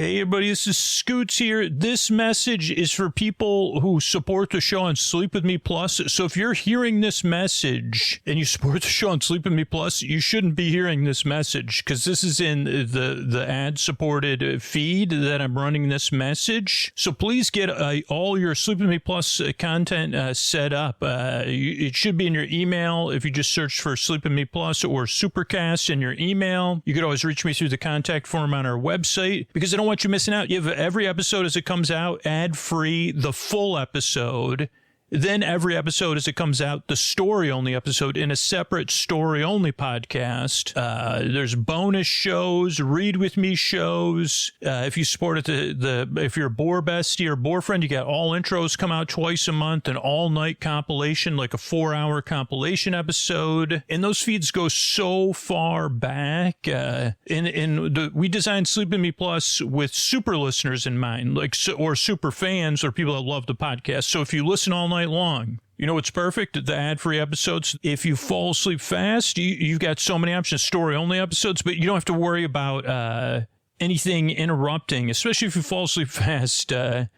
Hey everybody, this is Scoots here. This message is for people who support the show on Sleep With Me Plus. So if you're hearing this message and you support the show on Sleep With Me Plus, you shouldn't be hearing this message because this is in the ad-supported feed that I'm running this message. So please get all your Sleep With Me Plus content set up. It should be in your email if you just search for Sleep With Me Plus or Supercast in your email. You could always reach me through the contact form on our website because I don't want you missing out. You have every episode as it comes out, ad-free, the full episode. Then every episode as it comes out, the story-only episode in a separate story-only podcast. There's bonus shows, read with me shows. If you support it, if you're a Boar Bestie or Boar Friend, you got all intros come out twice a month, an all-night compilation, like a 4-hour compilation episode. And those feeds go so far back. We designed Sleep With Me Plus with super listeners in mind, or super fans or people that love the podcast. So if you listen all night long, you know what's perfect? The ad-free episodes. If you fall asleep fast, you've got so many options. Story-only episodes, but you don't have to worry about anything interrupting, especially if you fall asleep fast.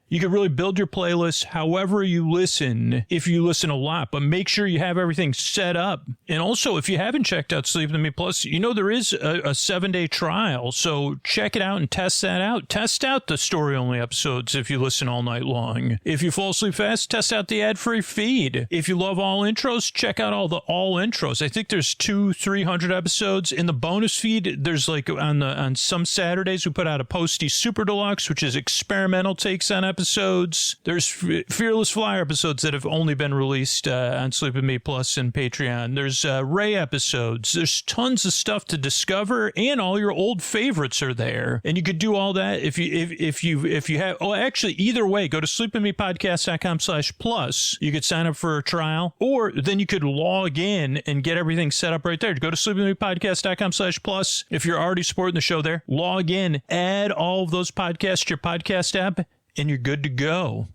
You can really build your playlist however you listen, if you listen a lot, but make sure you have everything set up. And also, if you haven't checked out Sleep With Me Plus, you know there is a 7-day trial, so check it out and test that out. Test out the story-only episodes if you listen all night long. If you fall asleep fast, test out the ad-free feed. If you love all intros, check out all intros. I think there's 200-300 episodes. In the bonus feed, there's like on some Saturdays, we put out a Posty Super Deluxe, which is experimental takes on episodes. There's Fearless Flyer episodes that have only been released on Sleep With Me Plus and Patreon. There's Ray episodes. There's tons of stuff to discover, and all your old favorites are there. And you could do all that if you have. Oh, actually, either way, go to sleepwithmepodcast.com/plus. You could sign up for a trial, or then you could log in and get everything set up right there. Go to sleepwithmepodcast.com/plus. If you're already supporting the show there, log in, add all of those podcasts to your podcast app, and you're good to go.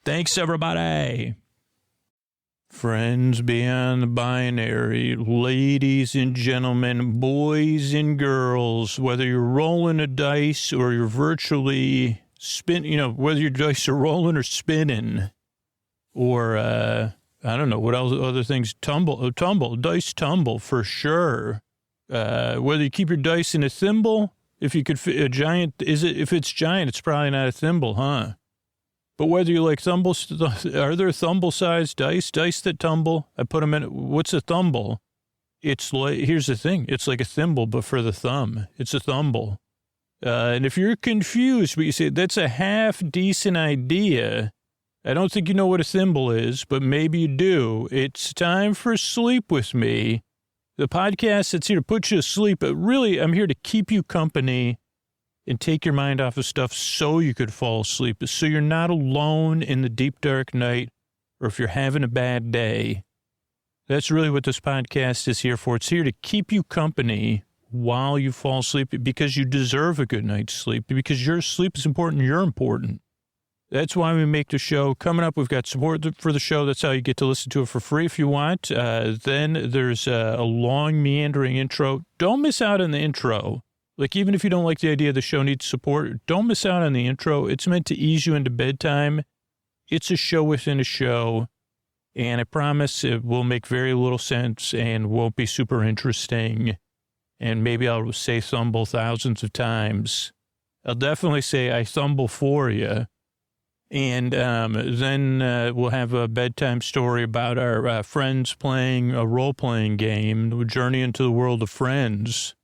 Thanks, everybody. Friends beyond the binary, ladies and gentlemen, boys and girls, whether you're rolling a dice or you're virtually whether your dice are rolling or spinning, or, I don't know, what else, other things, dice tumble for sure. Whether you keep your dice in a thimble, if you could fit a giant, if it's giant, it's probably not a thimble, huh? But whether you like thumbles, are there thumble-sized dice that tumble? I put them in, what's a thumble? It's like, here's the thing, it's like a thimble, but for the thumb. It's a thumble. And if you're confused, but you say, that's a half-decent idea, I don't think you know what a thimble is, but maybe you do. It's time for Sleep With Me, the podcast that's here to put you to sleep, but really, I'm here to keep you company and take your mind off of stuff so you could fall asleep, so you're not alone in the deep, dark night, or if you're having a bad day. That's really what this podcast is here for. It's here to keep you company while you fall asleep, because you deserve a good night's sleep, because your sleep is important, you're important. That's why we make the show. Coming up, we've got support for the show. That's how you get to listen to it for free if you want. Then there's a long, meandering intro. Don't miss out on the intro. Like, even if you don't like the idea the show needs support, don't miss out on the intro. It's meant to ease you into bedtime. It's a show within a show. And I promise it will make very little sense and won't be super interesting. And maybe I'll say thumble thousands of times. I'll definitely say I thumble for you. And then we'll have a bedtime story about our friends playing a role-playing game, Journey into the World of Friends.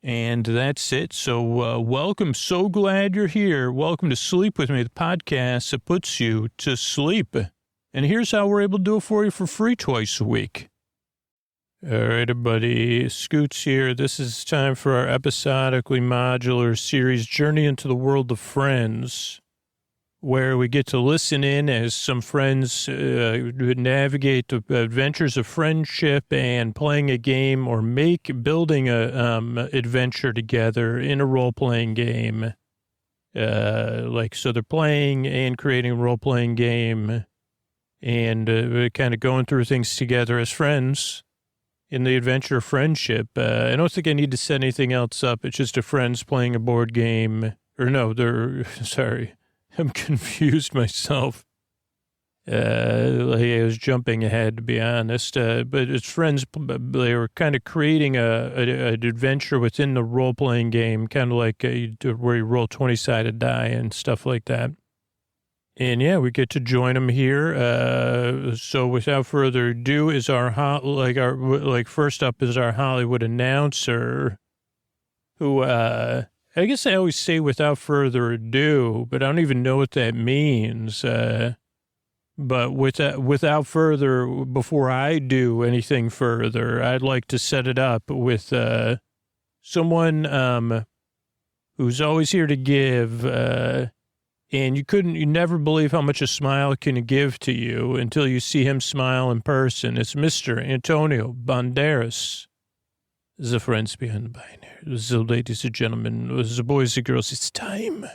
And that's it. So welcome. So glad you're here. Welcome to Sleep With Me, the podcast that puts you to sleep. And here's how we're able to do it for you for free twice a week. All right, everybody. Scoots here. This is time for our episodically modular series, Journey into the World of Friends, where we get to listen in as some friends navigate the adventures of friendship and playing a game or building a adventure together in a role-playing game. So they're playing and creating a role-playing game and kind of going through things together as friends in the adventure of friendship. I don't think I need to set anything else up. It's just a friends playing a board game Or no, sorry. I'm confused myself. I was jumping ahead, to be honest. But his friends, they were kind of creating an adventure within the role-playing game, kind of like where you roll 20-sided die and stuff like that. And yeah, we get to join them here. So without further ado, is first up is our Hollywood announcer, who I guess I always say without further ado, but I don't even know what that means. But without further, before I do anything further, I'd like to set it up with someone who's always here to give, and you never believe how much a smile can give to you until you see him smile in person. It's Mr. Antonio Banderas. The friends behind the binary. So, ladies and gentlemen, the boys and girls, it's time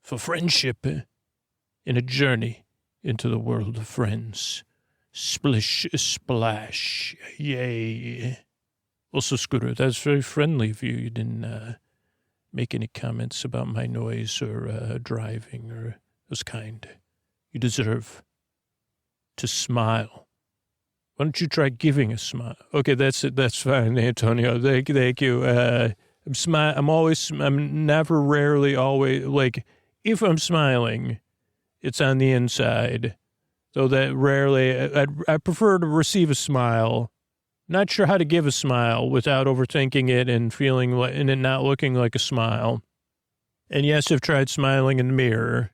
for friendship in a journey into the world of friends. Splish, splash, yay. Also, Scooter, that's very friendly of you. You didn't make any comments about my noise or driving, or it was kind. You deserve to smile. Why don't you try giving a smile? Okay, that's it. That's fine, Antonio. Thank you. I'm never, rarely, always, like, if I'm smiling, it's on the inside. So that rarely, I prefer to receive a smile. Not sure how to give a smile without overthinking it and feeling like, and it not looking like a smile. And yes, I've tried smiling in the mirror,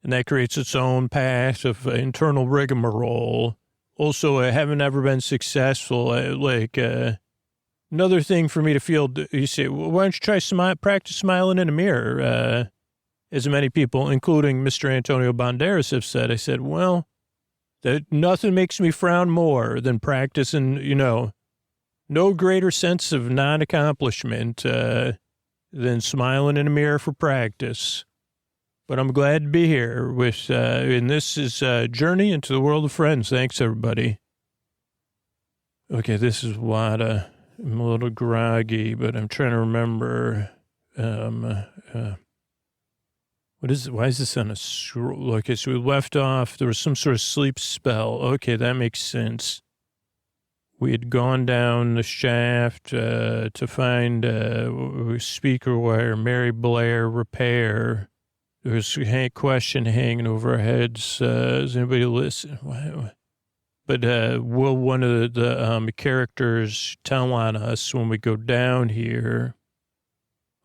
and that creates its own path of internal rigmarole. Also, I haven't ever been successful. Another thing for me to feel, you say, well, why don't you try practice smiling in a mirror? As many people, including Mr. Antonio Banderas, have said. I said, well, that nothing makes me frown more than practicing, no greater sense of non-accomplishment than smiling in a mirror for practice. But I'm glad to be here with, and this is a journey into the world of friends. Thanks, everybody. Okay, this is Wada. I'm a little groggy, but I'm trying to remember. What is it? Why is this on a scroll? Okay, so we left off. There was some sort of sleep spell. Okay, that makes sense. We had gone down the shaft to find speaker wire, Mary Blair repair. There's a question hanging over our heads. Does anybody listen? But will one of the characters tell on us when we go down here?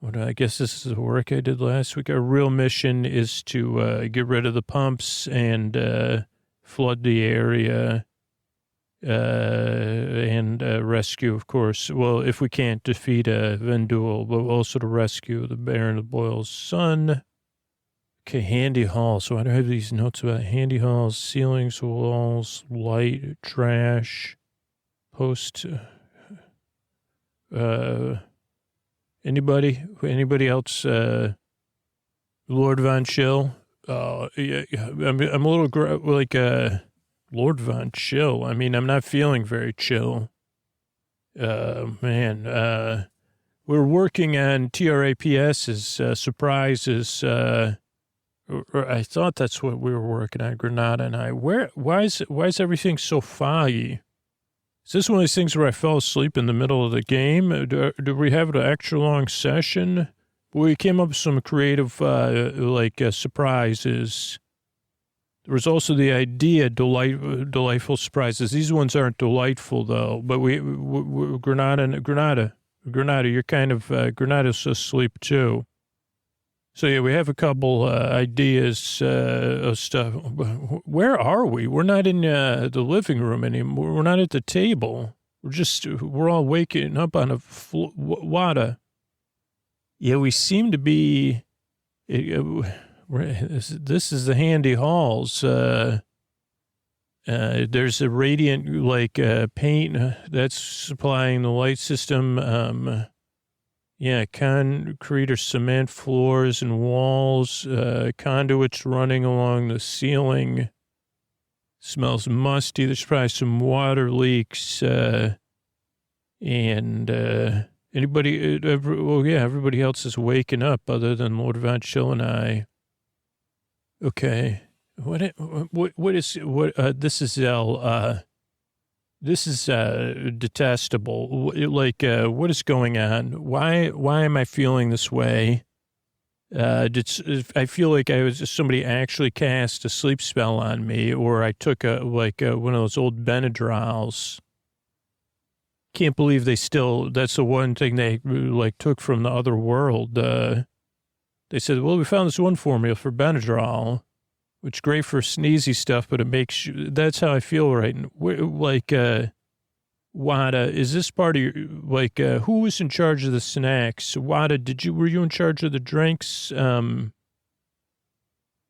I guess this is the work I did last week. Our real mission is to get rid of the pumps and flood the area and rescue, of course. Well, if we can't defeat Vendul, but also to rescue the Baron of Boyle's son. Okay, handy halls. So I don't have these notes about handy halls, ceilings, walls, light, trash, post. Anybody else? Lord Von Chill. Yeah. I'm a little Lord Von Chill. I mean, I'm not feeling very chill. Man. We're working on TRAPS's surprises. Or I thought that's what we were working on, Granada and I. Why is everything so foggy? Is this one of these things where I fell asleep in the middle of the game? Do we have an extra long session? We came up with some creative, surprises. There was also the idea, delightful surprises. These ones aren't delightful, though. But we Granada, you're kind of, Granada's asleep, too. So, yeah, we have a couple ideas of stuff. Where are we? We're not in the living room anymore. We're not at the table. We're all waking up on a wada. Yeah, we seem to be, this is the handy halls. There's a radiant, paint that's supplying the light system. Yeah, concrete or cement floors and walls, conduits running along the ceiling. Smells musty. There's probably some water leaks. And Well, yeah, everybody else is waking up other than Lord Von Chill and I. Okay. This is Zell. This is detestable. What is going on? Why am I feeling this way? I feel like somebody actually cast a sleep spell on me, or I took one of those old Benadryls. Can't believe that's the one thing they took from the other world. They said, well, we found this one formula for Benadryl, which is great for sneezy stuff, but it makes you, that's how I feel right now. Wada, is this part of your, who was in charge of the snacks? Wada, were you in charge of the drinks?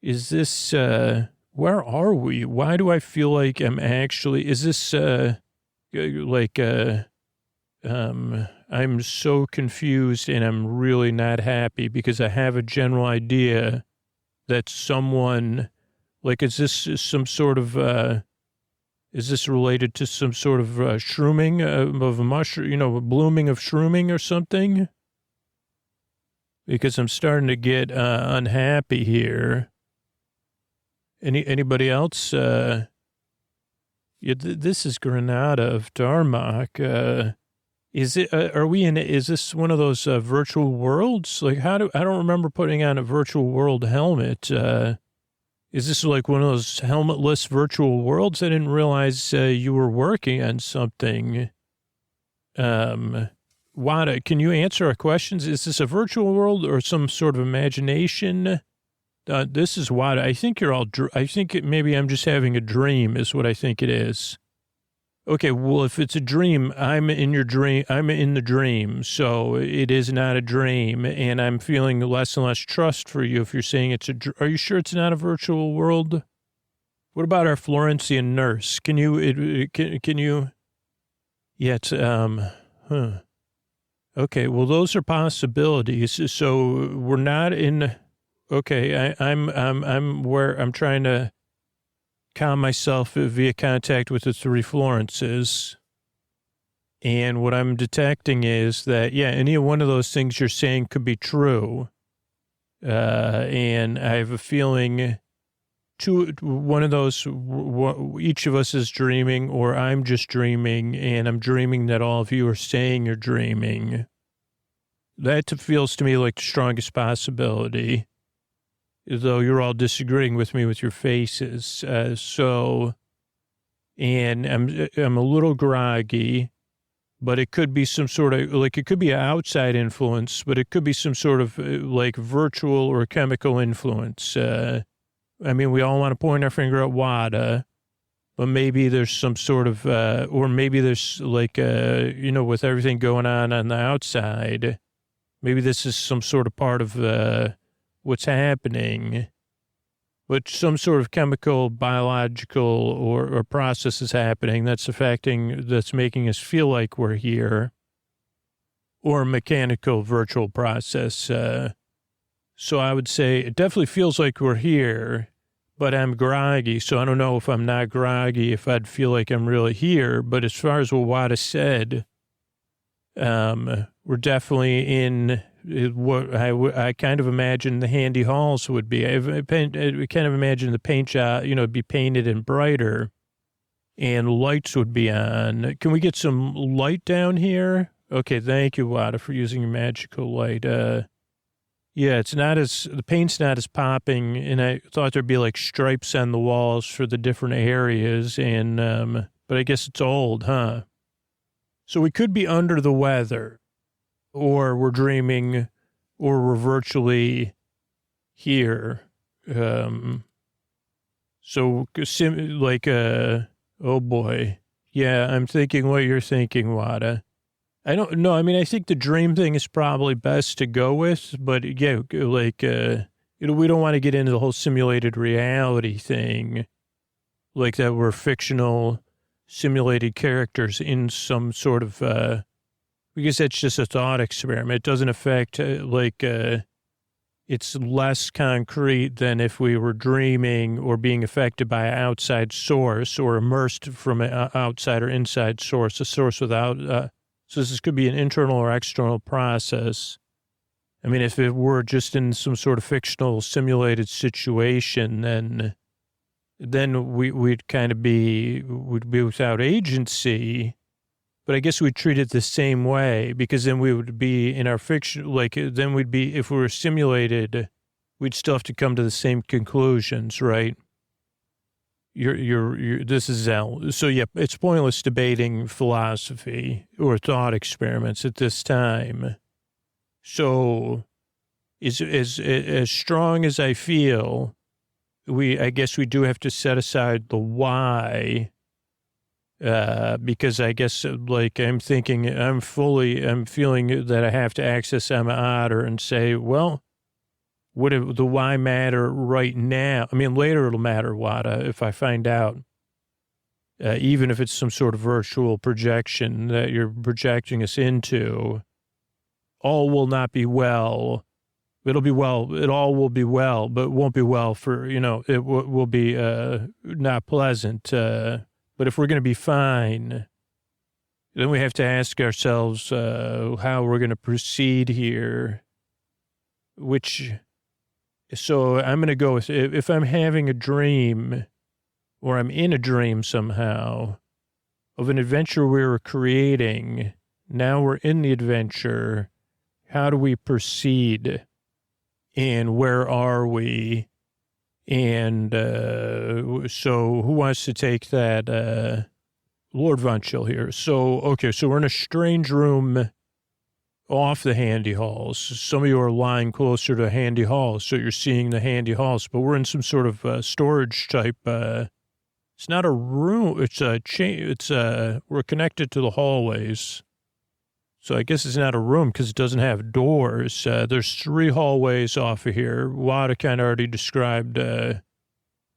Is this, where are we? Why do I feel like I'm actually, is this, I'm so confused and I'm really not happy because I have a general idea that someone, is this some sort of, is this related to some sort of shrooming of a mushroom, a blooming of shrooming or something? Because I'm starting to get unhappy here. Anybody else? Yeah, this is Granada of Darmok. Is this one of those virtual worlds? I don't remember putting on a virtual world helmet. Is this like one of those helmetless virtual worlds? I didn't realize you were working on something. Wada, can you answer our questions? Is this a virtual world or some sort of imagination? This is Wada. I think I think maybe I'm just having a dream is what I think it is. Okay, well, if it's a dream, I'm in the dream, so it is not a dream, and I'm feeling less and less trust for you if you're saying are you sure it's not a virtual world? What about our Florentian nurse? Can you, yeah, it's, Okay, well, those are possibilities, so we're not in, okay, I'm trying to calm myself via contact with the three Florences. And what I'm detecting is that, yeah, any one of those things you're saying could be true. And I have a feeling one of those, each of us is dreaming or I'm just dreaming and I'm dreaming that all of you are saying you're dreaming. That feels to me like the strongest possibility. Though you're all disagreeing with me with your faces. And I'm a little groggy, but it could be some sort of, it could be an outside influence, but it could be some sort of virtual or chemical influence. I mean, we all want to point our finger at WADA, but maybe there's some sort of, or maybe there's with everything going on the outside, maybe this is some sort of part of, what's happening, but some sort of chemical, biological, or process is happening that's making us feel like we're here, or a mechanical virtual process. So I would say it definitely feels like we're here, but I'm groggy, so I don't know if I'm not groggy, if I'd feel like I'm really here, but as far as what Wada said, we're definitely in what I kind of imagine the handy halls would be. I kind of imagine the paint job, it'd be painted and brighter and lights would be on. Can we get some light down here? Okay. Thank you, Wada, for using your magical light. Yeah, the paint's not as popping and I thought there'd be stripes on the walls for the different areas and, but I guess it's old, huh? So we could be under the weather. Or we're dreaming, or we're virtually here. Oh boy. Yeah, I'm thinking what you're thinking, Wada. I don't know. I mean, I think the dream thing is probably best to go with, but yeah, we don't want to get into the whole simulated reality thing, that we're fictional simulated characters in some sort of, because that's just a thought experiment. It doesn't affect, it's less concrete than if we were dreaming or being affected by an outside source or immersed from an outside or inside source, a source without So this could be an internal or external process. I mean, if it were just in some sort of fictional simulated situation, then we'd kind of we'd be without agency. But I guess we'd treat it the same way, because then we would be in our fiction, like then we'd be, if we were simulated, we'd still have to come to the same conclusions, right? This is Al. So yeah, it's pointless debating philosophy or thought experiments at this time. So as strong as I feel, I guess we do have to set aside the why, because I guess like I'm feeling that I have to access Emma Otter and say, well, would the why matter right now? I mean, later it'll matter, Wada, if I find out, even if it's some sort of virtual projection that you're projecting us into, all will not be well. It'll be well. It all will be well, but it won't be well for, it will be not pleasant. But if we're going to be fine, then we have to ask ourselves how we're going to proceed here, so I'm going to go with, if I'm having a dream or I'm in a dream somehow of an adventure we were creating, now we're in the adventure, how do we proceed? And where are we? And so who wants to take that? Lord Von Chill here. So, okay, so we're in a strange room off the handy halls. Some of you are lying closer to handy halls, so you're seeing the handy halls, but we're in some sort of storage type. It's not a room. It's a chain. We're connected to the hallways. So I guess it's not a room because it doesn't have doors. There's 3 hallways off of here. Wada kind of already described a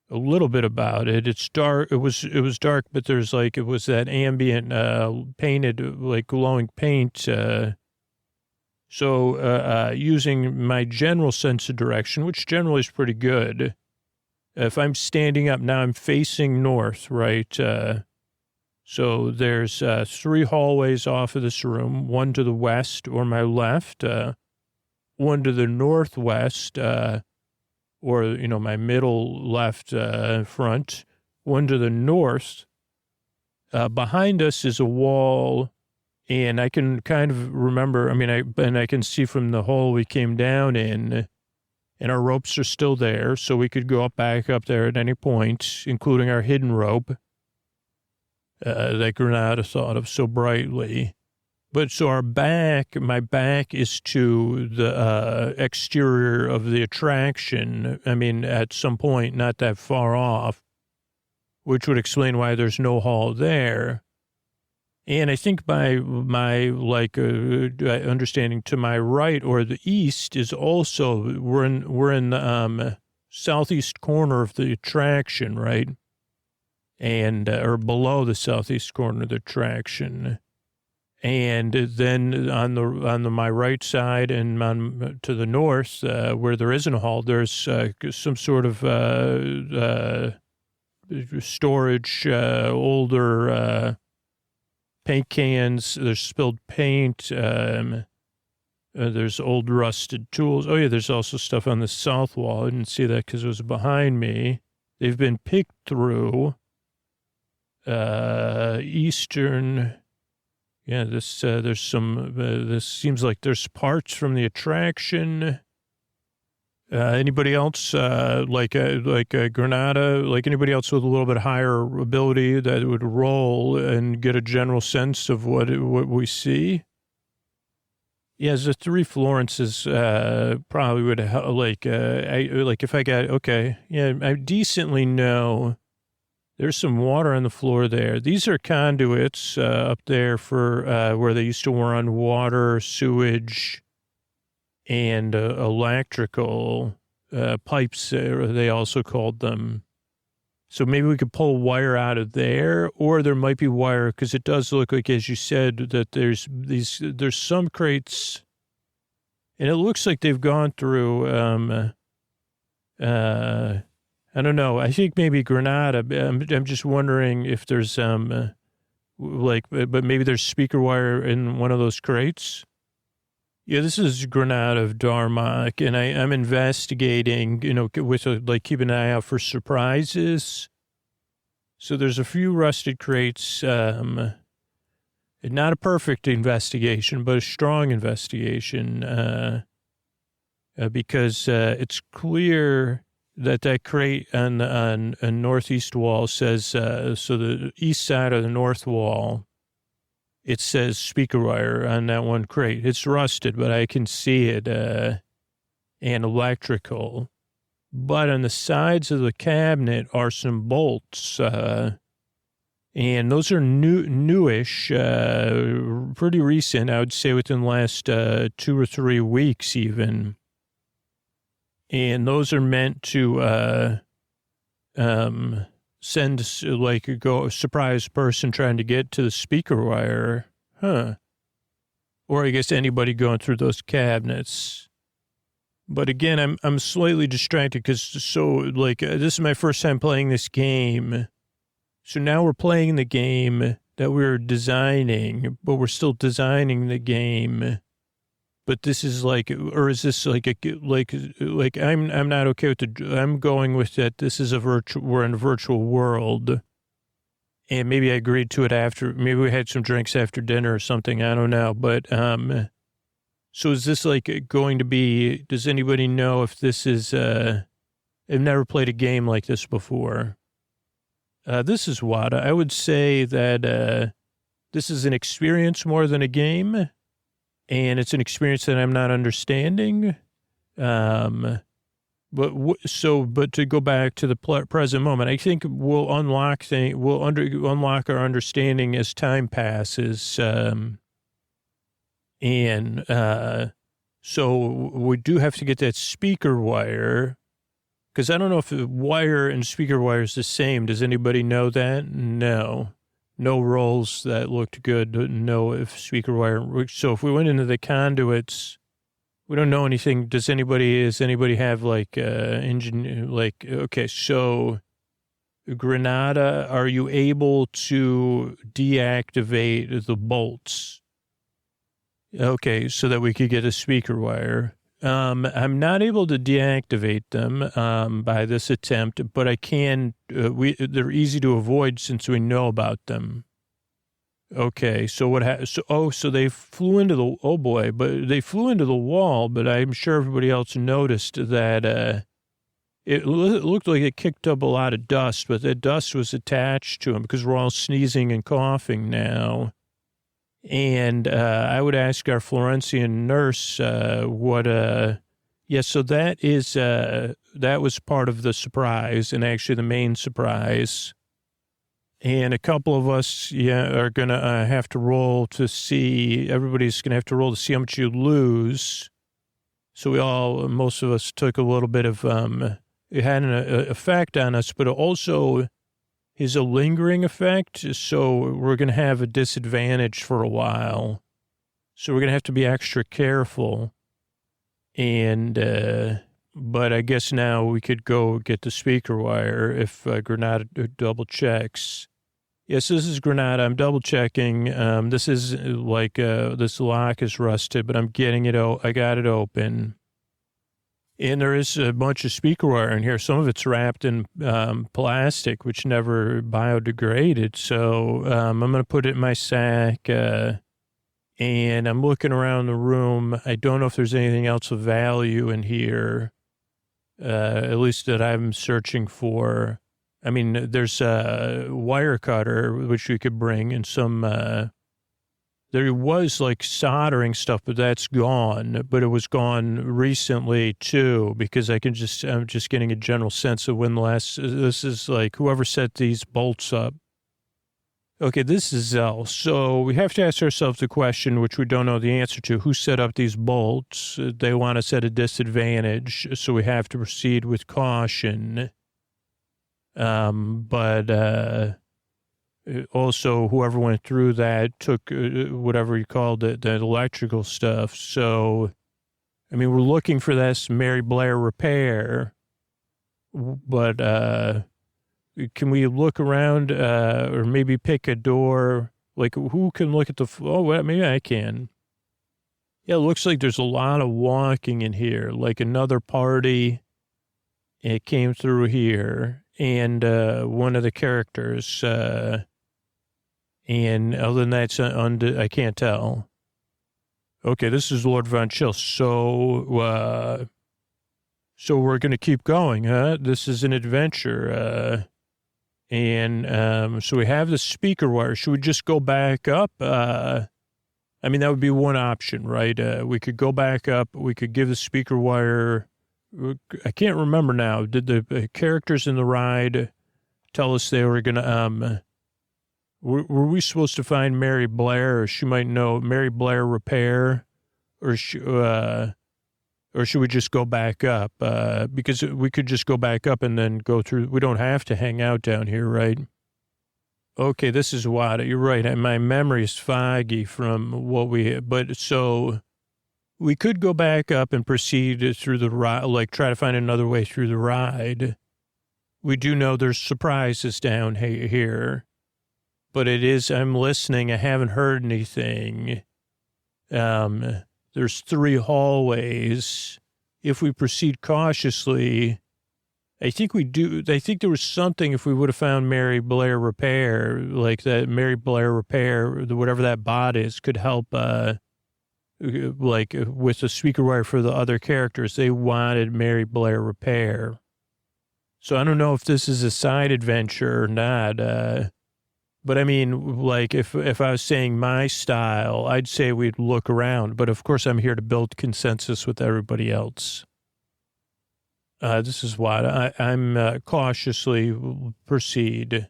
little bit about it. It's dark. It was dark, but there's it was that ambient painted, glowing paint. So using my general sense of direction, which generally is pretty good, if I'm standing up, now I'm facing north, right? So there's 3 hallways off of this room, one to the west or my left, one to the northwest, or, my middle left front, one to the north. Behind us is a wall. And I can kind of remember, I can see from the hole we came down in, and our ropes are still there, so we could go back up there at any point, including our hidden rope that Granada thought of so brightly. But so my back is to the exterior of the attraction, at some point, not that far off, which would explain why there's no hall there. And I think my understanding to my right or the east is also, we're in the southeast corner of the attraction, right? And, or below the southeast corner of the attraction. And then on my right side and to the north, where there isn't a hall, there's some sort of storage, older paint cans. There's spilled paint. There's old rusted tools. Oh, yeah, there's also stuff on the south wall. I didn't see that because it was behind me. They've been picked through. Eastern. Yeah, there's some, this seems like there's parts from the attraction. Anybody else, like Granada, anybody else with a little bit higher ability that would roll and get a general sense of what we see? Yeah, the 3 Florences, probably would help, if I got, okay. Yeah, I decently know there's some water on the floor there. These are conduits, up there for, where they used to run water, sewage, and electrical pipes, they also called them. So maybe we could pull wire out of there, or there might be wire, because it does look like, as you said, that there's some crates, and it looks like they've gone through, I don't know. I think maybe Granada. I'm just wondering if there's like, but maybe there's speaker wire in one of those crates. Yeah, this is Granada of Darmok, and I'm investigating, with like keeping an eye out for surprises. So there's a few rusted crates, not a perfect investigation, but a strong investigation, because it's clear that crate on a northeast wall says, so the east side of the north wall, it says speaker wire on that one crate. It's rusted, but I can see it, and electrical. But on the sides of the cabinet are some bolts, and those are newish, pretty recent, I would say within the last 2 or 3 weeks even. And those are meant to send, like, a surprise person trying to get to the speaker wire. Huh. Or I guess anybody going through those cabinets. But again, I'm slightly distracted because this is my first time playing this game. So now we're playing the game that we're designing, but we're still designing the game. But this is like, or is this like I'm not okay with I'm going with that. This is we're in a virtual world. And maybe I agreed to it after, maybe we had some drinks after dinner or something. I don't know. But, so is this like going to be, does anybody know if this is, I've never played a game like this before. This is WADA. I would say that, this is an experience more than a game. And it's an experience that I'm not understanding. But to go back to the present moment, I think we'll unlock unlock our understanding as time passes. So we do have to get that speaker wire, because I don't know if wire and speaker wire is the same. Does anybody know that? No rolls that looked good. No, if speaker wire. So if we went into the conduits, we don't know anything. Does anybody have like engine? Like, okay, so Granada, are you able to deactivate the bolts? Okay, so that we could get a speaker wire. I'm not able to deactivate them by this attempt, but I can. They're easy to avoid since we know about them. Okay, so so they flew into they flew into the wall, but I'm sure everybody else noticed that it looked like it kicked up a lot of dust, but that dust was attached to them because we're all sneezing and coughing now. And I would ask our Florentian nurse so that was part of the surprise, and actually the main surprise. And a couple of us, are going to have to roll to see, everybody's going to have to roll to see how much you lose. So most of us took a little bit of, it had an effect on us, but it also is a lingering effect. So we're going to have a disadvantage for a while. So we're going to have to be extra careful. And, but I guess now we could go get the speaker wire if Granada double checks. Yes, this is Granada. I'm double checking. This is like, this lock is rusted, but I'm getting it I got it open. And there is a bunch of speaker wire in here. Some of it's wrapped in plastic, which never biodegraded. So I'm going to put it in my sack. And I'm looking around the room. I don't know if there's anything else of value in here, at least that I'm searching for. I mean, there's a wire cutter, which we could bring, and some, there was like soldering stuff, but that's gone. But it was gone recently too, because I'm just getting a general sense of when this is like whoever set these bolts up. Okay, this is Zell. So we have to ask ourselves the question, which we don't know the answer to, who set up these bolts? They want us at a disadvantage, so we have to proceed with caution. But also whoever went through that took whatever you called it, the electrical stuff. So, I mean, we're looking for this Mary Blair repair, but, can we look around, or maybe pick a door? Like, who can look at well, maybe I can. Yeah, it looks like there's a lot of walking in here, like another party. It came through here, and one of the characters, and other than that, I can't tell. Okay, this is Lord Von Chill. So we're going to keep going, huh? This is an adventure. So we have the speaker wire. Should we just go back up? I mean, that would be one option, right? We could go back up. We could give the speaker wire. I can't remember now. Did the characters in the ride tell us they were going to, were we supposed to find Mary Blair, or she might know Mary Blair Repair, or should we just go back up? Because we could just go back up and then go through. We don't have to hang out down here, right? Okay, this is Wada. You're right. My memory is foggy from what but so we could go back up and proceed through the ride, like try to find another way through the ride. We do know there's surprises down here, but I'm listening. I haven't heard anything. There's 3 hallways. If we proceed cautiously, I think there was something if we would have found Mary Blair Repair, like that Mary Blair Repair, whatever that bot is, could help, like with the speaker wire for the other characters. They wanted Mary Blair Repair. So I don't know if this is a side adventure or not. But I mean, like if I was saying my style, I'd say we'd look around. But of course, I'm here to build consensus with everybody else. This is what I'm cautiously proceed.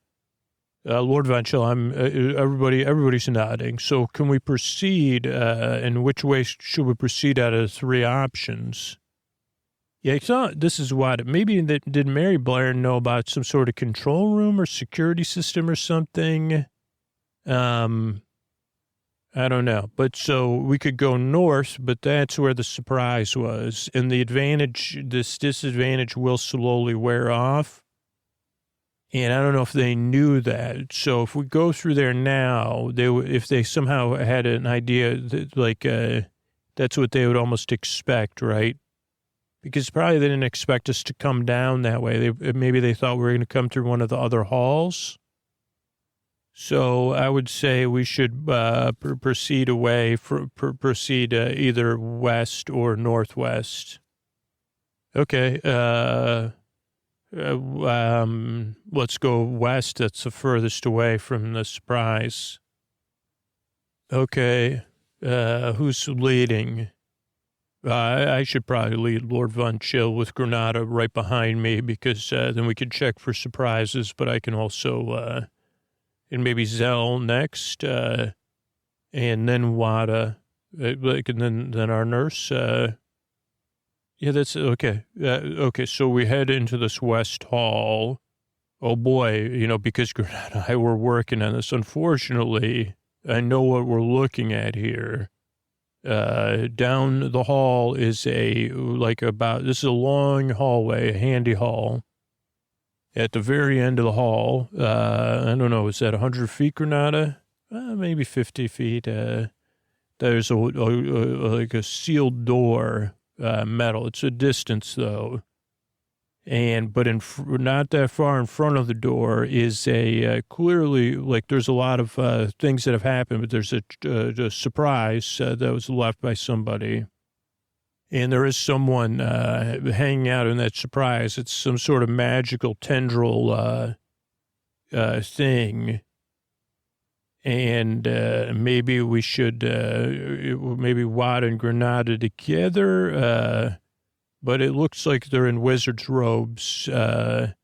Lord Von Chill, everybody's nodding. So can we proceed? And which way should we proceed out of 3 options? Yeah, I thought this is what maybe did Mary Blair know about some sort of control room or security system or something? I don't know. But so we could go north, but that's where the surprise was. And this disadvantage will slowly wear off. And I don't know if they knew that. So if we go through there now, if they somehow had an idea that that's what they would almost expect, right? Because probably they didn't expect us to come down that way. Maybe they thought we were going to come through one of the other halls. So I would say we should proceed either west or northwest. Okay. Let's go west. That's the furthest away from the surprise. Okay. Who's leading? I should probably lead Lord Von Chill with Granada right behind me because then we could check for surprises, but I can also, and maybe Zell next, and then Wada, and then our nurse. Yeah, that's okay. Okay, so we head into this West Hall. Oh boy, because Granada and I were working on this. Unfortunately, I know what we're looking at here. Down the hall is this is a long hallway, a handy hall. At the very end of the hall, I don't know, is that 100 feet, Granada? Maybe 50 feet. There's like a sealed door, metal. It's a distance though. But not that far in front of the door is clearly, like there's a lot of things that have happened, but there's a surprise that was left by somebody. And there is someone hanging out in that surprise. It's some sort of magical tendril thing. And maybe we should, maybe Wad and Granada together. But it looks like they're in wizard's robes. Wada,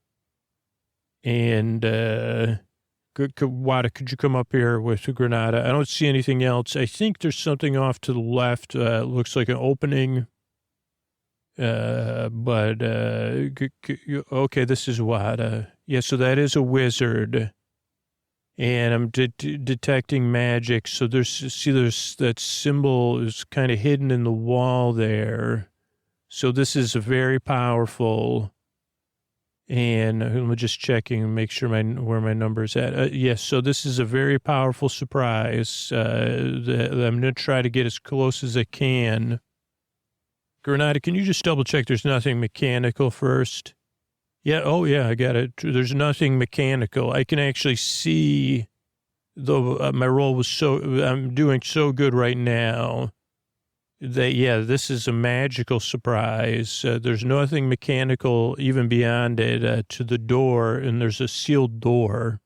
could you come up here with Granada? I don't see anything else. I think there's something off to the left. Looks like an opening. Okay, this is Wada. Yeah, so that is a wizard. And I'm detecting magic. So there's that symbol is kind of hidden in the wall there. So this is very powerful. And I'm just checking and make sure where my number's at. Yes, so this is a very powerful surprise. I'm going to try to get as close as I can. Granada, can you just double check there's nothing mechanical first? Yeah, oh yeah, I got it. There's nothing mechanical. I can actually see, though my roll was I'm doing so good right now. This is a magical surprise. There's nothing mechanical even beyond it to the door, and there's a sealed door.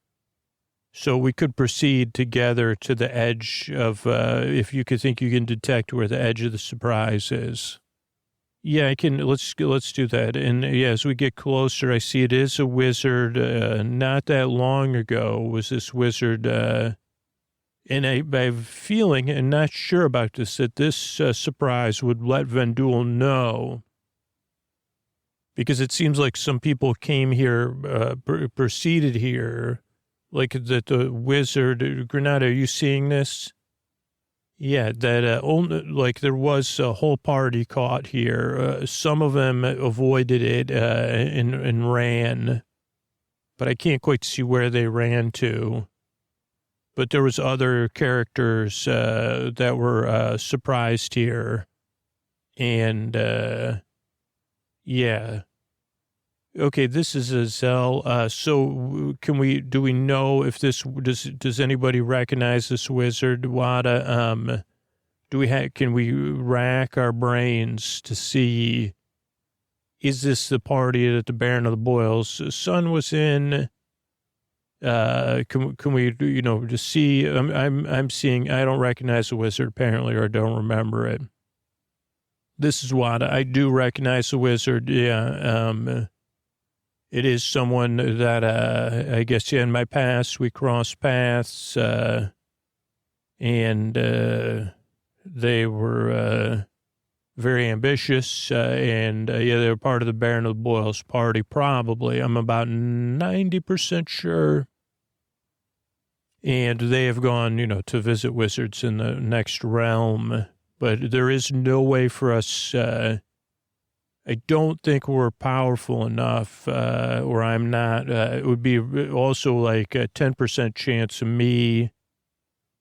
So we could proceed together to the edge of, if you think you can detect where the edge of the surprise is. Yeah, I can. Let's do that. And yeah, as we get closer, I see it is a wizard. Not that long ago was this wizard. And I have a feeling, and not sure about this, that this surprise would let Vendul know. Because it seems like some people came here, proceeded here, like that the wizard, Granada, are you seeing this? Yeah, that like there was a whole party caught here. Some of them avoided it and ran, but I can't quite see where they ran to. But there was other characters that were surprised here. And, yeah. Okay, this is a Zell. So do we know if does anybody recognize this wizard, Wada? Can we rack our brains to see, is this the party that the Baron of the Boils' son was in? Can we, just see, I'm seeing, I don't recognize the wizard apparently, or I don't remember it. This is Wada. I do recognize the wizard. Yeah. It is someone that, I guess, in my past, we crossed paths, and, they were, very ambitious, and, they were part of the Baron of the Boils party, probably. I'm about 90% sure. And they have gone, to visit wizards in the next realm. But there is no way for us, I don't think we're powerful enough, or I'm not. It would be also like a 10% chance of me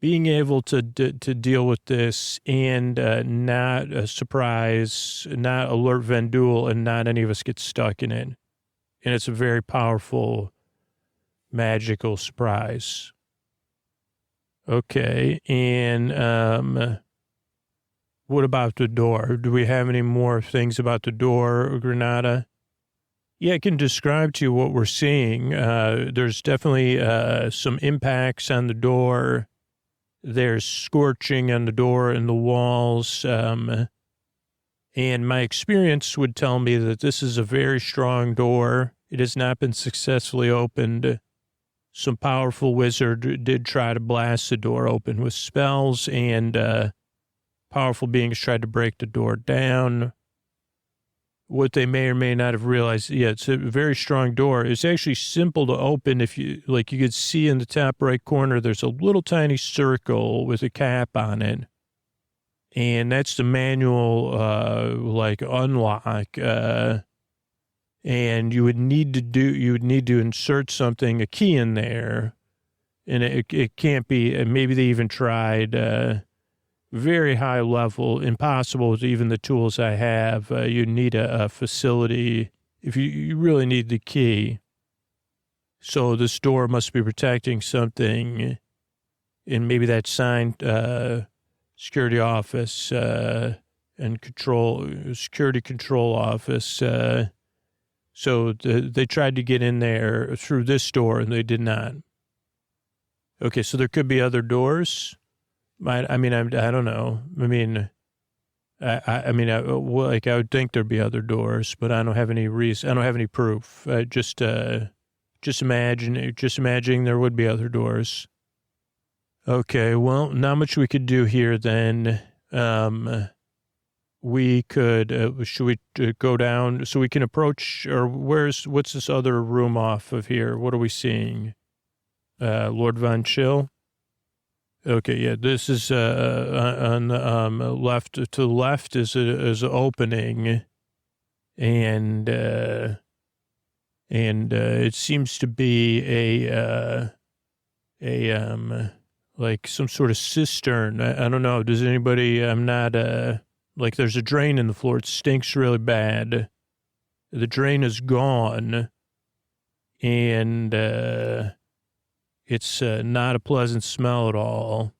being able to deal with this and not a surprise, not alert Vendul, and not any of us get stuck in it. And it's a very powerful, magical surprise. Okay, and what about the door? Do we have any more things about the door, Granada? Yeah, I can describe to you what we're seeing. There's definitely some impacts on the door. There's scorching on the door and the walls. And my experience would tell me that this is a very strong door. It has not been successfully opened. Some powerful wizard did try to blast the door open with spells, and powerful beings tried to break the door down. What they may or may not have realized, it's a very strong door. It's actually simple to open. If you could see in the top right corner, there's a little tiny circle with a cap on it. And that's the manual, unlock. And you would need to insert something, a key in there. And it can't be, maybe they even tried, very high level, impossible with even the tools I have. You need a facility if you really need the key. So this door must be protecting something, and maybe that signed security office and security control office. So they tried to get in there through this door, and they did not. Okay, so there could be other doors. I don't know. I would think there'd be other doors, but I don't have any reason. I don't have any proof. Just imagining there would be other doors. Okay, well, not much we could do here then. We could, should we go down so we can approach, or what's this other room off of here? What are we seeing? Lord Von Chill? Okay, yeah, this is on the left. To the left is an opening, and And it seems to be like some sort of cistern. I don't know. Does anybody, I'm not, like there's a drain in the floor. It stinks really bad. The drain is gone. And it's not a pleasant smell at all.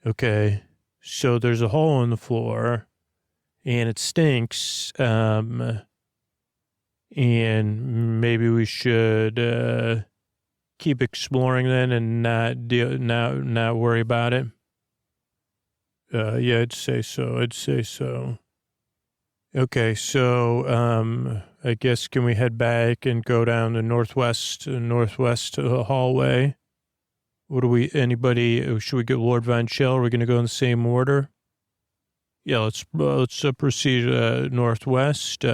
Okay. So there's a hole in the floor and it stinks. And maybe we should keep exploring then and not worry about it. Yeah, I'd say so. Okay, so I guess can we head back and go down the northwest hallway? What do we? Anybody? Should we get Lord Von Shell? Are we going to go in the same order? Yeah, let's proceed northwest.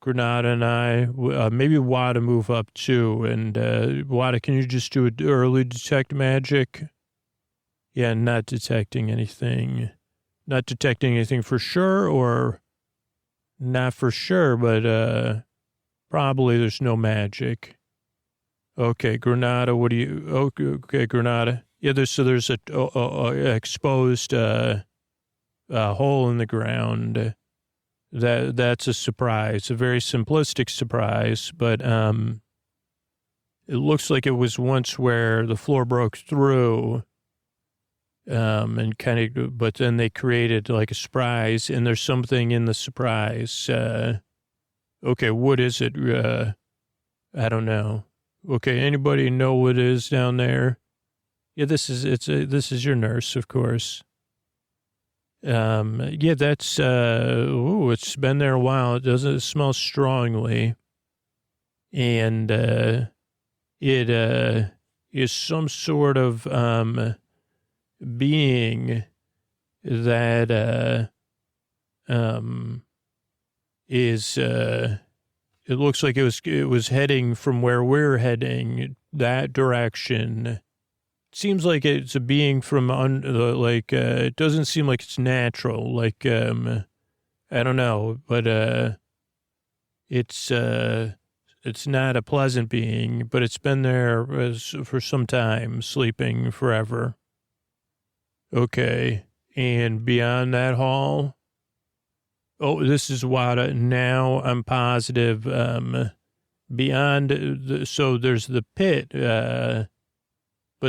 Granada and I, maybe Wada move up too. And Wada, can you just do an early detect magic? Yeah, not detecting anything. Not detecting anything for sure, or not for sure, but probably there's no magic. Okay, Granada, what do you? Okay, Granada. Yeah, there's a exposed hole in the ground. That's a surprise, a very simplistic surprise, but it looks like it was once where the floor broke through. And kind of, but then they created like a surprise, and there's something in the surprise. Okay, what is it? I don't know. Okay, anybody know what it is down there? Yeah, this is your nurse, of course. Yeah, that's, it's been there a while. It doesn't smell strongly. And, it, is some sort of, being that, is, it looks like it was heading from where we're heading, that direction. Seems like it's a being from it doesn't seem like it's natural. Like, I don't know, but, it's not a pleasant being, but it's been there for some time, sleeping forever. Okay. And beyond that hall, oh, this is Wada. Now I'm positive, beyond so there's the pit, but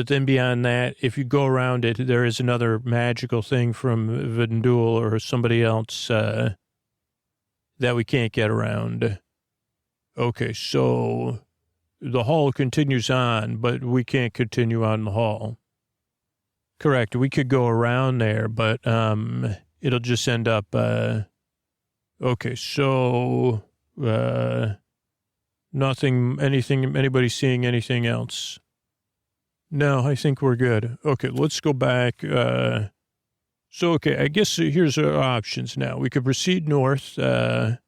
then beyond that, if you go around it, there is another magical thing from Vindul or somebody else that we can't get around. Okay, so the hall continues on, but we can't continue on the hall. Correct. We could go around there, but it'll just end up. Okay, so nothing. Anything? Anybody seeing anything else? No, I think we're good. Okay, let's go back. Okay, I guess here's our options now. We could proceed north, and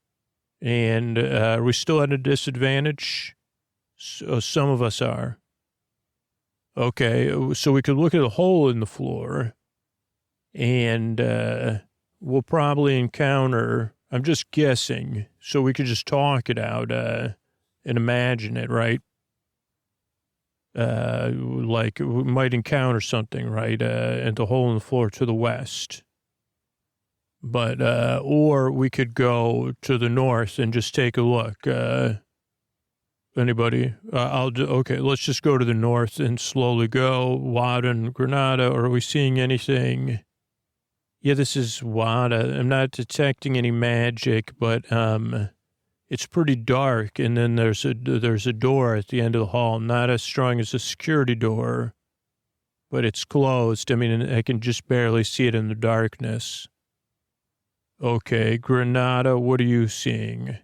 are we still at a disadvantage? Some of us are. Okay, so we could look at a hole in the floor, and we'll probably encounter, I'm just guessing, so we could just talk it out and imagine it, right? Like we might encounter something, right, at the hole in the floor to the west. But, or we could go to the north and just take a look. Anybody? Okay, let's just go to the north and slowly go. Wada and Granada, or are we seeing anything? Yeah, this is Wada. I'm not detecting any magic, but it's pretty dark. And then there's a door at the end of the hall, not as strong as a security door, but it's closed. I mean, I can just barely see it in the darkness. Okay, Granada, what are you seeing?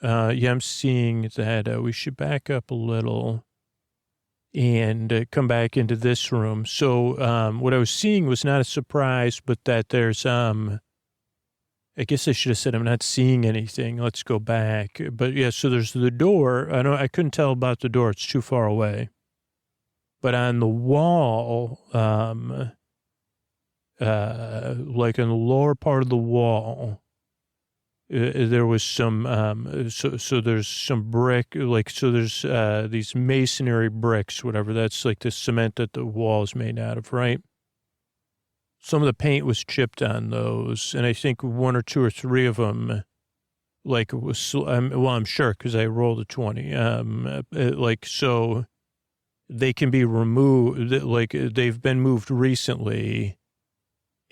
Yeah, I'm seeing that we should back up a little and come back into this room. So what I was seeing was not a surprise, but that there's, I guess I should have said I'm not seeing anything. Let's go back. But yeah, so there's the door. I couldn't tell about the door. It's too far away. But on the wall, like in the lower part of the wall, there was some, so there's some brick, like, so there's these masonry bricks, whatever. That's like the cement that the wall is made out of, right? Some of the paint was chipped on those, and I think one or two or three of them, like, it was, well, I'm sure because I rolled a 20. Like, so they can be removed, like, they've been moved recently.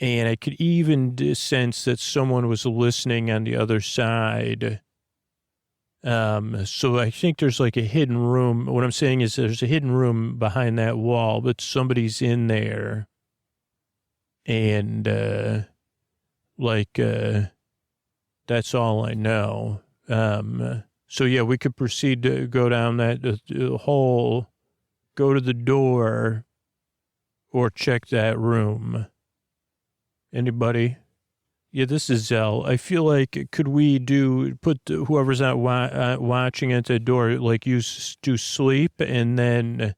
And I could even sense that someone was listening on the other side. So I think there's like a hidden room. What I'm saying is there's a hidden room behind that wall, but somebody's in there. And, that's all I know. So yeah, we could proceed to go down that hole, go to the door, or check that room. Anybody? Yeah, this is Zell. I feel like, could we put whoever's not watching at the door, like, do sleep, and then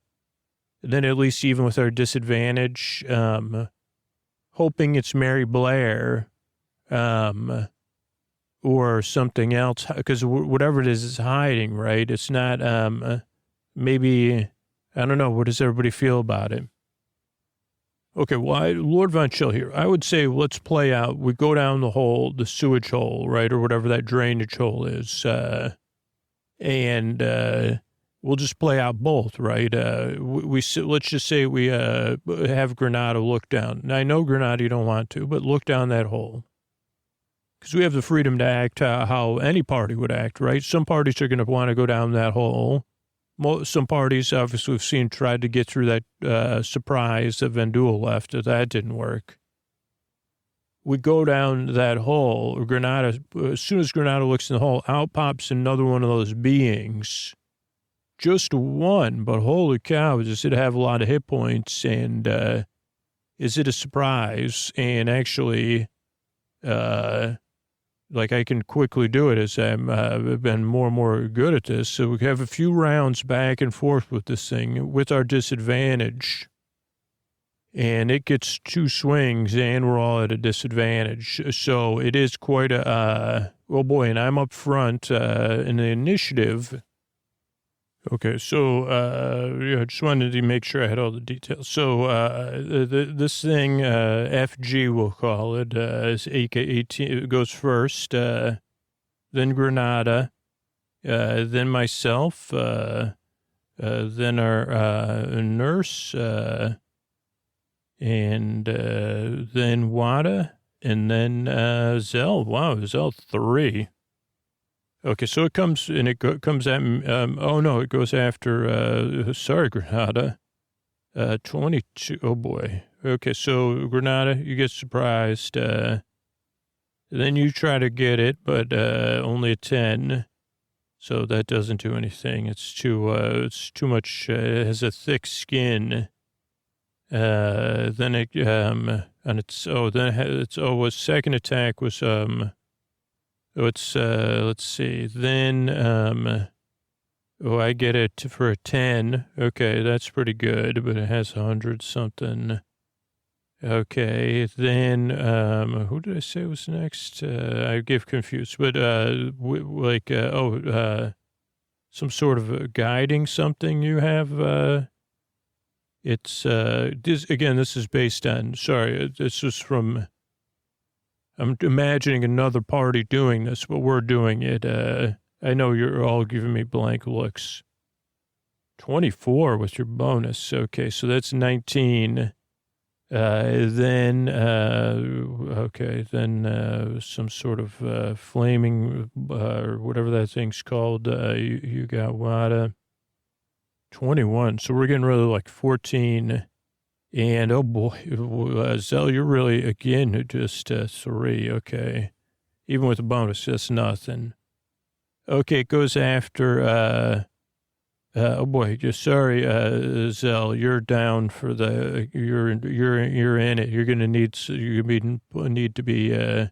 at least even with our disadvantage, hoping it's Mary Blair, or something else, because whatever it is hiding, right? It's not, maybe, I don't know. What does everybody feel about it? Okay, well, Lord Von Chill here. I would say let's play out. We go down the sewage hole, right, or whatever that drainage hole is, and we'll just play out both, right? Let's just say we have Granada look down. Now, I know, Granada, you don't want to, but look down that hole. Because we have the freedom to act how any party would act, right? Some parties are going to want to go down that hole. Some parties, obviously, we've seen tried to get through that surprise that Vendula left. That didn't work. We go down that hole. Granada, as soon as Granada looks in the hole, out pops another one of those beings. Just one, but holy cow, does it have a lot of hit points? And is it a surprise? And actually, like, I can quickly do it as I've been more and more good at this. So we have a few rounds back and forth with this thing with our disadvantage. And it gets 2 swings and we're all at a disadvantage. So it is quite oh boy, and I'm up front in the initiative. Okay, so I just wanted to make sure I had all the details. So this thing, FG we'll call it, is AK-18, it goes first, then Granada, then myself, then our nurse, and then Wada, and then Zell. Wow, Zell 3. Okay, so it comes, and it comes at, oh no, it goes after, sorry, Granada, 22, oh boy. Okay, so Granada, you get surprised, then you try to get it, but only a 10, so that doesn't do anything. It's too much, it has a thick skin, then it, and its, its second attack was, let's see. Then, I get it for a 10. Okay, that's pretty good, but it has 100 something. Okay, then, who did I say was next? I get confused, but, some sort of guiding something you have, it's, this is based on, sorry, this was from, I'm imagining another party doing this, but we're doing it. I know you're all giving me blank looks. 24 with your bonus. Okay, so that's 19. Then some sort of flaming, or whatever that thing's called. You got Wada. 21. So we're getting rid of like 14. And, oh boy, Zell, you're really, again, just 3. Okay. Even with the bonus, that's nothing. Okay, it goes after, oh boy, just sorry, Zell, you're down for the, you're in it. You're going to need to be,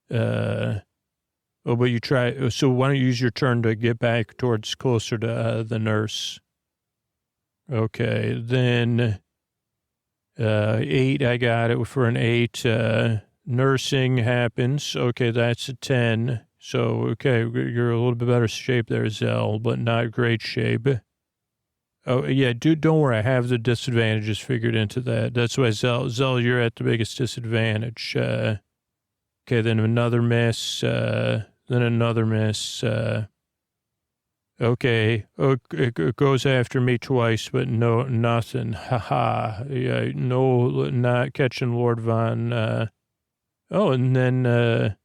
but you try, so why don't you use your turn to get back towards closer to the nurse? Okay, then... 8, I got it for an 8. Nursing happens. Okay, that's a 10. So, okay, you're a little bit better shape there, Zell, but not great shape. Oh, yeah, dude, don't worry. I have the disadvantages figured into that. That's why, Zell, you're at the biggest disadvantage. Okay, then another miss, then another miss. Okay, it goes after me twice, but no, nothing. Haha. Yeah, no, not catching Lord Von. And then,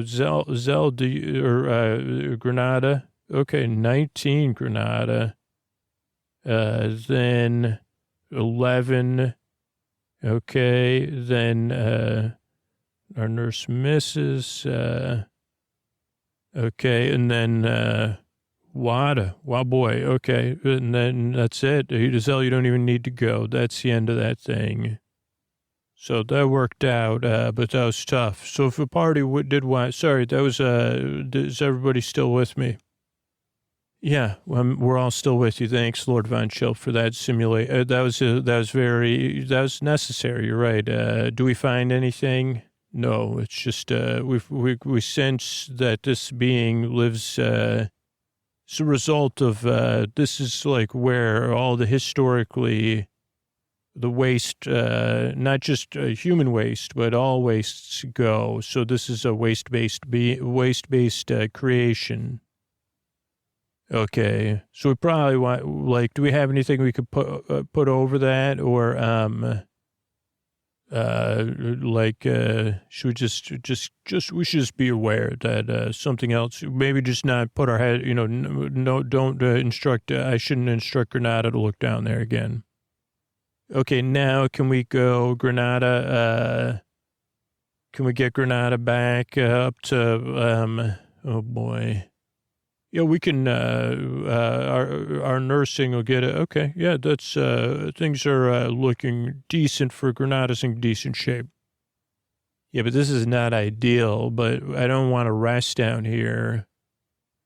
Zell, Granada. Okay, 19 Granada. Then 11. Okay, then, our nurse misses. Okay, and then, Wada. Wow, boy. Okay, and then that's it. Zell, you don't even need to go. That's the end of that thing. So that worked out, but that was tough. So if a party did want, sorry, that was, is everybody still with me? Yeah, we're all still with you. Thanks, Lord Von Schill, for that simulate. That was necessary. You're right. Do we find anything? No, it's just, we sense that this being lives, it's a result of, this is like where all the historically, the waste, not just human waste, but all wastes go. So this is a waste-based creation. Okay. So we probably want, like, do we have anything we could put over that, or, should we we should just be aware that, something else, maybe just not put our head, no, don't instruct, I shouldn't instruct Granada to look down there again. Okay, now can we go Granada, can we get Granada back up to, oh boy. Yeah, we can, our nursing will get it. Okay, yeah, that's, things are looking decent for Granada's in decent shape. Yeah, but this is not ideal, but I don't want to rest down here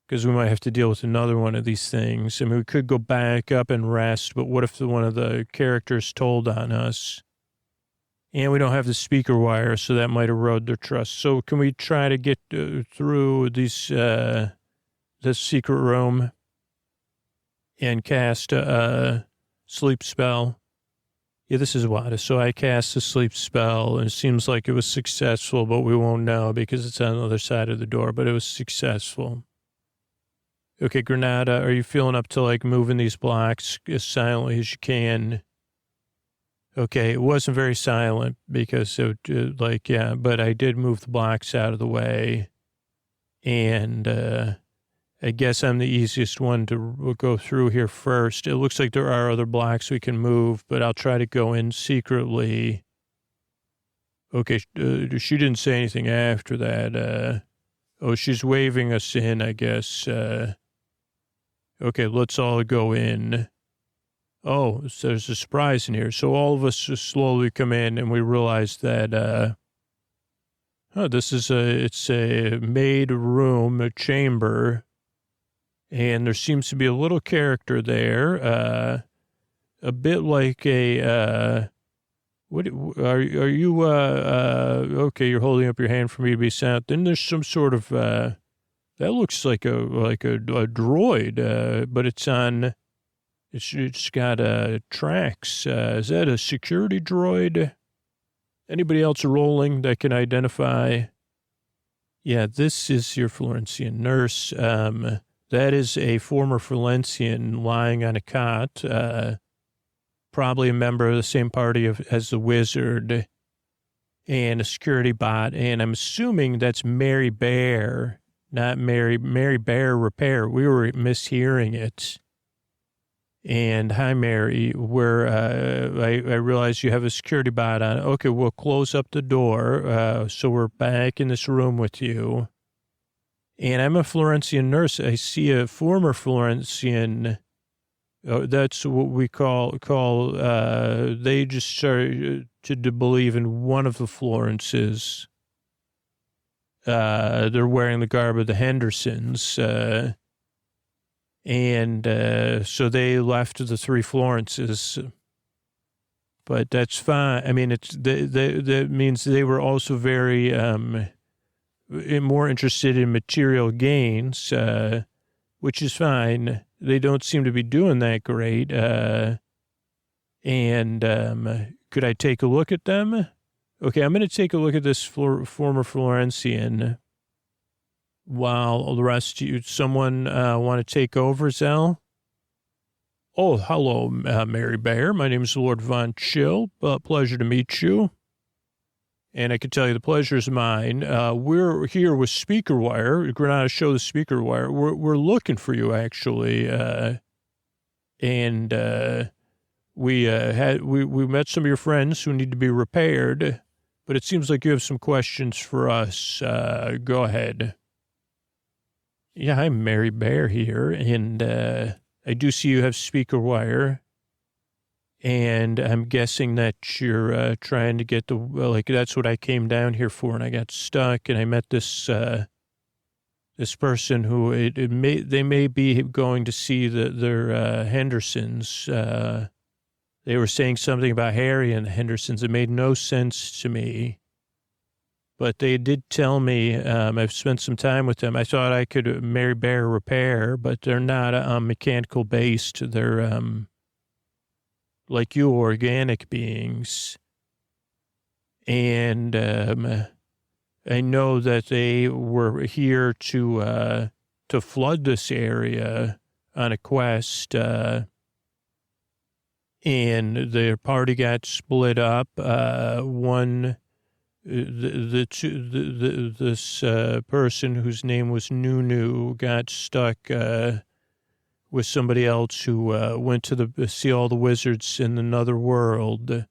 because we might have to deal with another one of these things. I mean, we could go back up and rest, but what if one of the characters told on us? And we don't have the speaker wire, so that might erode their trust. So can we try to get through these, this secret room and cast a sleep spell? Yeah, this is Wada. So I cast a sleep spell, and it seems like it was successful, but we won't know because it's on the other side of the door, but it was successful. Okay, Granada, are you feeling up to, like, moving these blocks as silently as you can? Okay, it wasn't very silent because, but I did move the blocks out of the way, and, I guess I'm the easiest one to go through here first. It looks like there are other blocks we can move, but I'll try to go in secretly. Okay, she didn't say anything after that. She's waving us in, I guess. Okay, let's all go in. Oh, so there's a surprise in here. So all of us just slowly come in, and we realize that, this is it's a made room, a chamber. And there seems to be a little character there, a bit like what are you, okay, you're holding up your hand for me to be sent. Then there's some sort of, that looks like a droid, but it's got tracks. Is that a security droid? Anybody else rolling that can identify? Yeah, this is your Florentian nurse. That is a former Florentian lying on a cot, probably a member of the same party as the wizard, and a security bot. And I'm assuming that's Mary Bear, not Mary Bear Repair. We were mishearing it. And hi, Mary. I realize you have a security bot on. Okay, we'll close up the door. So we're back in this room with you. And I'm a Florentian nurse. I see a former Florentian. That's what we call. They just started to believe in one of the Florences. They're wearing the garb of the Hendersons, and so they left the three Florences. But that's fine. I mean, that means they were also very more interested in material gains, which is fine. They don't seem to be doing that great. Could I take a look at them? Okay, I'm going to take a look at this former Florentian while the rest of you, someone want to take over, Zell? Oh, hello, Mary Bear. My name is Lord Von Chill. Pleasure to meet you. And I can tell you the pleasure is mine. We're here with SpeakerWire, Granada Show the SpeakerWire. We're looking for you, actually. We met some of your friends who need to be repaired, but it seems like you have some questions for us. Go ahead. Yeah, I'm Mary Bear here, and I do see you have SpeakerWire, and I'm guessing that you're trying to get that's what I came down here for, and I got stuck, and I met this this person who they may be going to see their Hendersons. They were saying something about Harry and the Hendersons. It made no sense to me. But they did tell me, I've spent some time with them. I thought I could Mary Bear repair, but they're not mechanical based. They're like you, organic beings. And I know that they were here to flood this area on a quest. And their party got split up. This person whose name was Nunu got stuck with somebody else who went to see all the wizards in another world,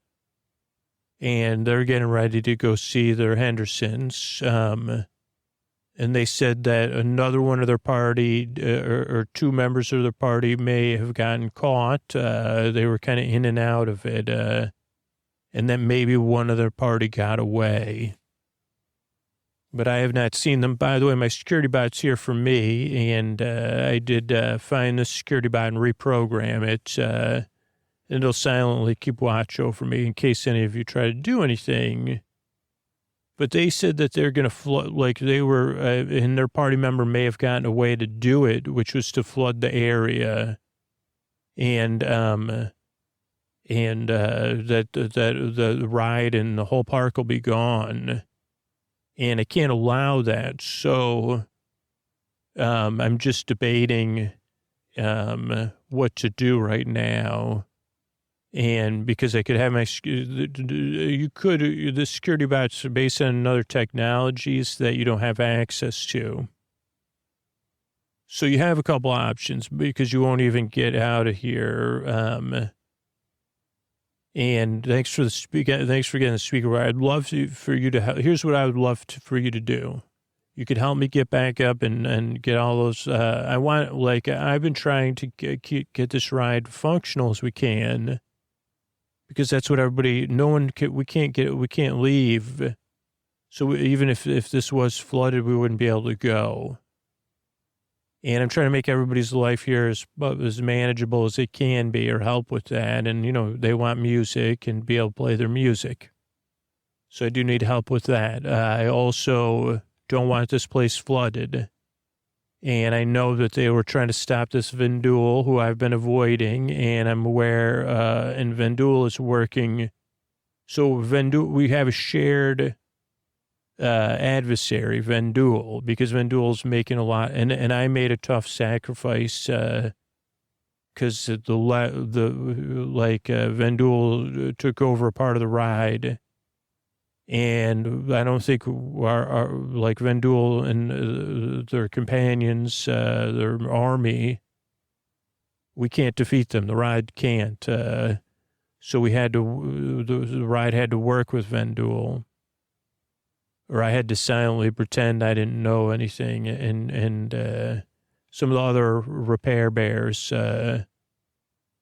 and they're getting ready to go see their Hendersons. And they said that another one of their party or two members of their party may have gotten caught. They were kind of in and out of it. And then maybe one of their party got away. But I have not seen them. By the way, my security bot's here for me, and I did find this security bot and reprogram it. And it'll silently keep watch over me in case any of you try to do anything. But they said that they're going to flood, like they were, and their party member may have gotten a way to do it, which was to flood the area. And that the ride and the whole park will be gone. And I can't allow that. So I'm just debating what to do right now. And because I could have the security bots are based on other technologies that you don't have access to. So you have a couple options because you won't even get out of here. And thanks for getting the speaker. I'd love for you to here's what I would love for you to do. You could help me get back up and get all those. I've been trying to get this ride functional as we can, because that's what we can't leave. So even if this was flooded, we wouldn't be able to go. And I'm trying to make everybody's life here as manageable as it can be, or help with that. And, they want music and be able to play their music. So I do need help with that. I also don't want this place flooded. And I know that they were trying to stop this Vendul, who I've been avoiding, and I'm aware, and Vendul is working. So Vendul, we have a shared adversary, Vendul, because Vendul's making a lot, and I made a tough sacrifice because Vendul took over a part of the ride, and I don't think our Vendul and their companions, their army, we can't defeat them. The ride can't. So we had to. The ride had to work with Vendul. Or I had to silently pretend I didn't know anything. And some of the other repair bears are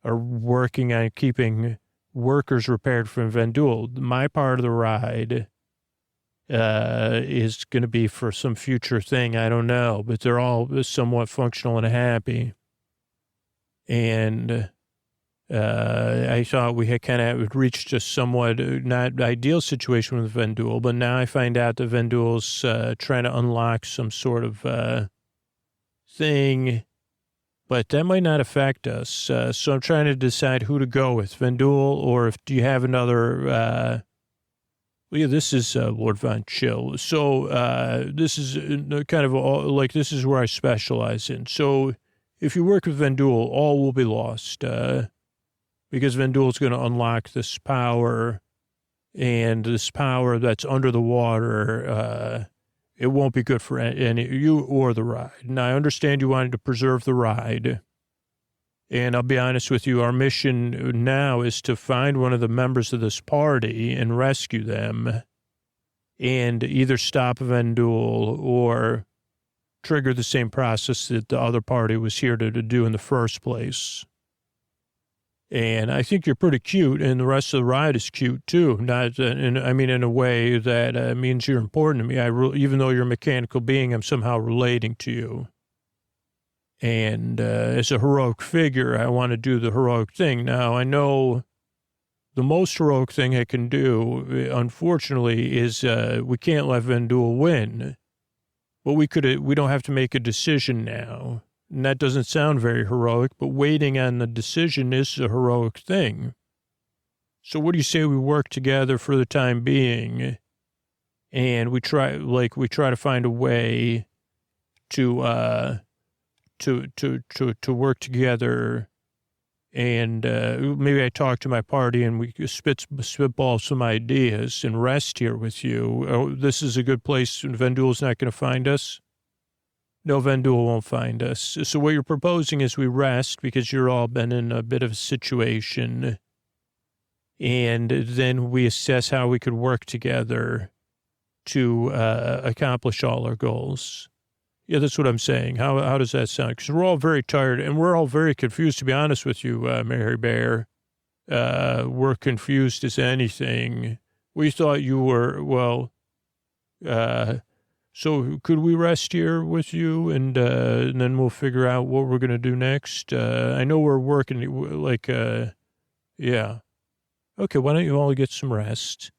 working on keeping workers repaired from Vendul. My part of the ride is going to be for some future thing. I don't know, but they're all somewhat functional and happy. And I thought we had kind of reached a somewhat not ideal situation with Vendul, but now I find out that Vendul's trying to unlock some sort of thing, but that might not affect us. So I'm trying to decide who to go with, Vendul, or if do you have another... Well, yeah, this is Lord Von Chill. So this is kind of like this is where I specialize in. So if you work with Vendul, all will be lost because Vendul is going to unlock this power, and this power that's under the water, it won't be good for any you or the ride. Now, I understand you wanted to preserve the ride. And I'll be honest with you, our mission now is to find one of the members of this party and rescue them and either stop Vendul or trigger the same process that the other party was here to do in the first place. And I think you're pretty cute, and the rest of the ride is cute too. Not, in a way that means you're important to me. Even though you're a mechanical being, I'm somehow relating to you. And as a heroic figure, I want to do the heroic thing. Now, I know the most heroic thing I can do, unfortunately, is we can't let Vendul win. But we don't have to make a decision now. And that doesn't sound very heroic, but waiting on the decision is a heroic thing. So what do you say we work together for the time being, and we try to find a way to work together, and maybe I talk to my party and we spitball some ideas and rest here with you. Oh, this is a good place. Vendul's not going to find us. No, Vendul won't find us. So what you're proposing is we rest because you're all been in a bit of a situation, and then we assess how we could work together to accomplish all our goals. Yeah, that's what I'm saying. How does that sound? Because we're all very tired, and we're all very confused, to be honest with you, Mary Bear. We're confused as anything. We thought you were, so could we rest here with you, and then we'll figure out what we're going to do next? I know we're working, yeah. Okay, why don't you all get some rest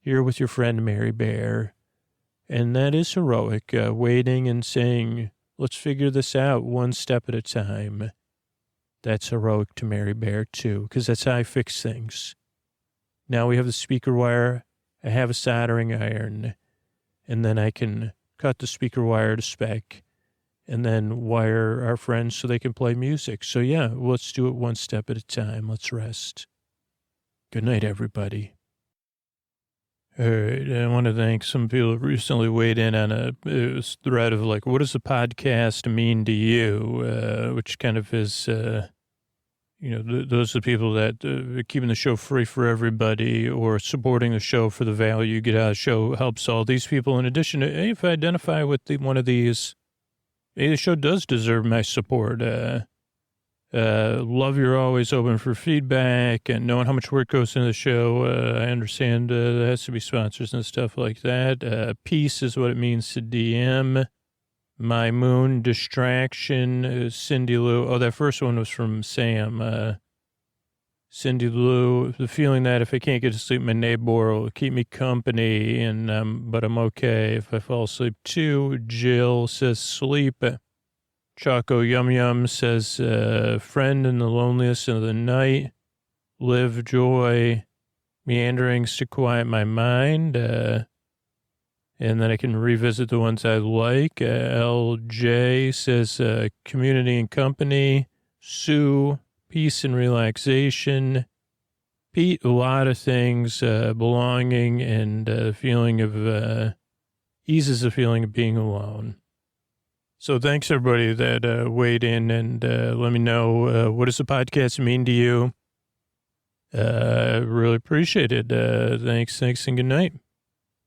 here with your friend Mary Bear? And that is heroic, waiting and saying, let's figure this out one step at a time. That's heroic to Mary Bear, too, because that's how I fix things. Now we have the speaker wire. I have a soldering iron, and then I can cut the speaker wire to spec and then wire our friends so they can play music. So, yeah, let's do it one step at a time. Let's rest. Good night, everybody. All right, I want to thank some people who recently weighed in on a thread of like, what does a podcast mean to you? Which kind of is, those are the people that are keeping the show free for everybody or supporting the show for the value you get out of the show helps all these people. In addition to, hey, if I identify with one of these, hey, the show does deserve my support. Love you're always open for feedback and knowing how much work goes into the show. I understand there has to be sponsors and stuff like that. Peace is what it means to DM. My Moon, Distraction, Cindy Lou. Oh, that first one was from Sam. Cindy Lou, the feeling that if I can't get to sleep, my neighbor will keep me company, but I'm okay if I fall asleep too. Jill says sleep. Choco Yum Yum says, friend in the loneliest of the night, live joy, meanderings to quiet my mind, and then I can revisit the ones I like. LJ says, community and company. Sue, peace and relaxation. Pete, a lot of things, belonging and feeling of, eases the feeling of being alone. So thanks, everybody that weighed in and let me know what does the podcast mean to you. Really appreciate it. Thanks, and good night.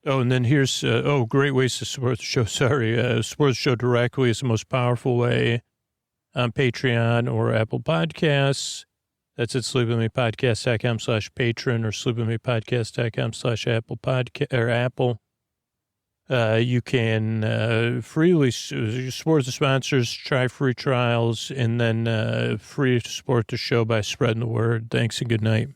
Oh, and then here's, great ways to support the show. Sorry, support the show directly is the most powerful way on Patreon or Apple Podcasts. That's at sleepwithmepodcast.com/patron or sleepwithmepodcast.com/Apple Podcast or Apple. You can freely support the sponsors, try free trials, and then free to support the show by spreading the word. Thanks and good night.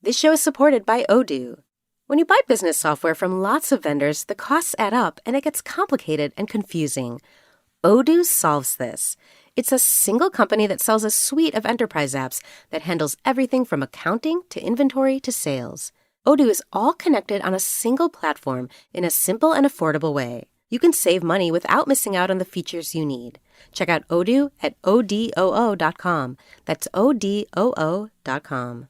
This show is supported by Odoo. When you buy business software from lots of vendors, the costs add up and it gets complicated and confusing. Odoo solves this. It's a single company that sells a suite of enterprise apps that handles everything from accounting to inventory to sales. Odoo is all connected on a single platform in a simple and affordable way. You can save money without missing out on the features you need. Check out Odoo at odoo.com. That's odoo.com.